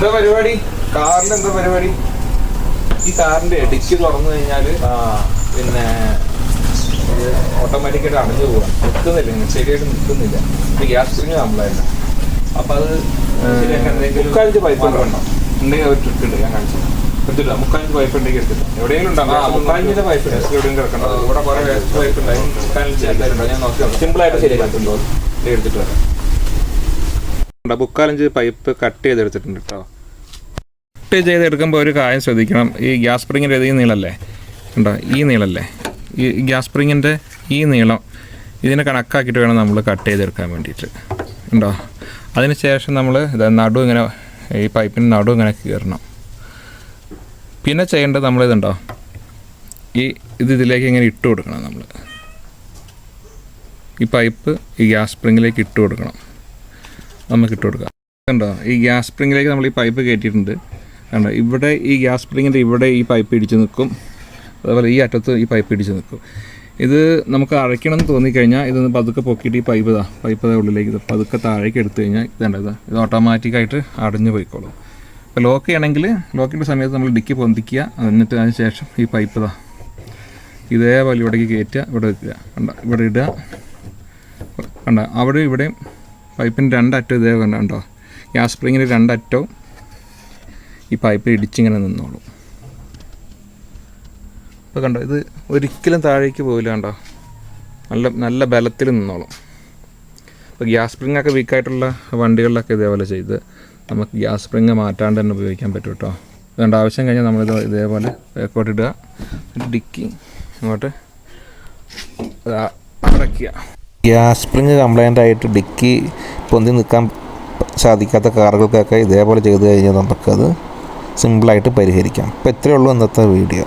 എന്താ പരിപാടി? കാറിന്റെ എന്താ പരിപാടി? ഈ കാറിന്റെ ഡിക്കി തുറന്നു കഴിഞ്ഞാല് പിന്നെ ഓട്ടോമാറ്റിക്കായിട്ട് അടഞ്ഞു പോവാ. നിൽക്കുന്നില്ല, ഇങ്ങനെ ശരിയായിട്ട് നിൽക്കുന്നില്ല. Gas spring complaint. അപ്പൊ അത് മുക്കാലഞ്ച് പൈപ്പ് ഉണ്ടോ ഉണ്ടെങ്കിൽ ഒരു ട്രിക്ക് ഉണ്ട്, ഞാൻ കാണിച്ചു എടുത്തില്ല. മുക്കാലഞ്ച് പൈപ്പ് ഉണ്ടെങ്കിൽ എടുത്തില്ല. എവിടെയെങ്കിലും ഉണ്ടാവും. മുക്കാലഞ്ചിന്റെ പൈപ്പ് എവിടെയും കിടക്കണ്ടോ? ഇവിടെ കുറെ വേസ്റ്റ് പൈപ്പ് ഉണ്ടായി. മുക്കാലഞ്ച് എന്തായാലും ഞാൻ നോക്കി സിമ്പിളായിട്ട് ശരിയാക്കിട്ടുണ്ടോ എടുത്തിട്ട് വരാം. മുക്കാലഞ്ച് പൈപ്പ് കട്ട് ചെയ്തെടുത്തിട്ടുണ്ട് കേട്ടോ. കട്ട് ചെയ്തെടുക്കുമ്പോൾ ഒരു കാര്യം ശ്രദ്ധിക്കണം. ഈ ഗ്യാസ് സ്പ്രിങ്ങിൻ്റെ ഈ നീളല്ലേ ഉണ്ടോ? ഈ നീളല്ലേ, ഈ ഗ്യാസ് സ്പ്രിങ്ങിൻ്റെ ഈ നീളം ഇതിനെ കണക്കാക്കിയിട്ട് വേണം നമ്മൾ കട്ട് ചെയ്തെടുക്കാൻ വേണ്ടിയിട്ട് ഉണ്ടോ. അതിന് ശേഷം നമ്മൾ നടു ഇങ്ങനെ ഈ പൈപ്പിന് നടു ഇങ്ങനെ കീറണം. പിന്നെ ചെയ്യേണ്ടത് നമ്മളിതുണ്ടോ, ഇതിലേക്ക് ഇങ്ങനെ ഇട്ട് കൊടുക്കണം. നമ്മൾ ഈ പൈപ്പ് ഈ ഗ്യാസ് സ്പ്രിങ്ങിലേക്ക് ഇട്ട് കൊടുക്കണം. നമുക്ക് ഇട്ട് കൊടുക്കാം. കണ്ടോ, ഈ ഗ്യാസ് സ്പ്രിങ്ങിലേക്ക് നമ്മൾ ഈ പൈപ്പ് കയറ്റിയിട്ടുണ്ട്. കണ്ടോ, ഇവിടെ ഈ ഗ്യാസ് സ്പ്രിങ്ങിൻ്റെ ഇവിടെ ഈ പൈപ്പ് ഇടിച്ച് നിൽക്കും. അതുപോലെ ഈ അറ്റത്ത് ഈ പൈപ്പ് ഇടിച്ച് നിൽക്കും. ഇത് നമുക്ക് അടയ്ക്കണം എന്ന് തോന്നിക്കഴിഞ്ഞാൽ ഇതൊന്ന് പതുക്കെ പൊക്കിയിട്ട് ഈ പൈപ്പ് ഉള്ളിലേക്ക് ഇത് പതുക്കെ താഴേക്ക് എടുത്തു കഴിഞ്ഞാൽ ഇത് ഓട്ടോമാറ്റിക്കായിട്ട് അടഞ്ഞു പോയിക്കോളും. ഇപ്പോൾ ലോക്ക് ചെയ്യണമെങ്കിൽ ലോക്കിൻ്റെ സമയത്ത് നമ്മൾ ഡിക്കി പൊന്തിക്കുക. എന്നിട്ട് അതിന് ശേഷം ഈ പൈപ്പ് ഇതേപോലെ ഇവിടേക്ക് കയറ്റുക, ഇവിടെ വെക്കുക. ഇവിടെ ഇടുക. അവിടെ ഇവിടെയും പൈപ്പിൻ്റെ രണ്ടറ്റം ഇതേ കണ്ടോ, ഗ്യാസ് സ്പ്രിങ്ങിൻ്റെ രണ്ടറ്റവും ഈ പൈപ്പ് ഇടിച്ചിങ്ങനെ നിന്നോളും. ഇപ്പോൾ കണ്ടോ, ഇത് ഒരിക്കലും താഴേക്ക് പോകില്ല. കണ്ടോ, നല്ല ബലത്തിൽ നിന്നോളും. ഇപ്പോൾ ഗ്യാസ് സ്പ്രിങ്ങൊക്കെ വീക്കായിട്ടുള്ള വണ്ടികളിലൊക്കെ ഇതേപോലെ ചെയ്ത് നമുക്ക് ഗ്യാസ് സ്പ്രിങ് മാറ്റാണ്ട് തന്നെ ഉപയോഗിക്കാൻ പറ്റും കേട്ടോ. അതുകൊണ്ട് ആവശ്യം കഴിഞ്ഞാൽ നമ്മളിത് ഇതേപോലെ ബാക്കോട്ടിടുക, ഡിക്കി ഇങ്ങോട്ട് അടയ്ക്കുക. ഗ്യാസ് സ്പ്രിങ് കംപ്ലൈൻ്റ് ആയിട്ട് ഡിക്കി പൊന്തി നിൽക്കാൻ സാധിക്കാത്ത കാറുകൾക്കൊക്കെ ഇതേപോലെ ചെയ്ത് കഴിഞ്ഞാൽ നമുക്കത് സിമ്പിളായിട്ട് പരിഹരിക്കാം. അപ്പോൾ ഇത്രയേ ഉള്ളൂ ഇന്നത്തെ വീഡിയോ.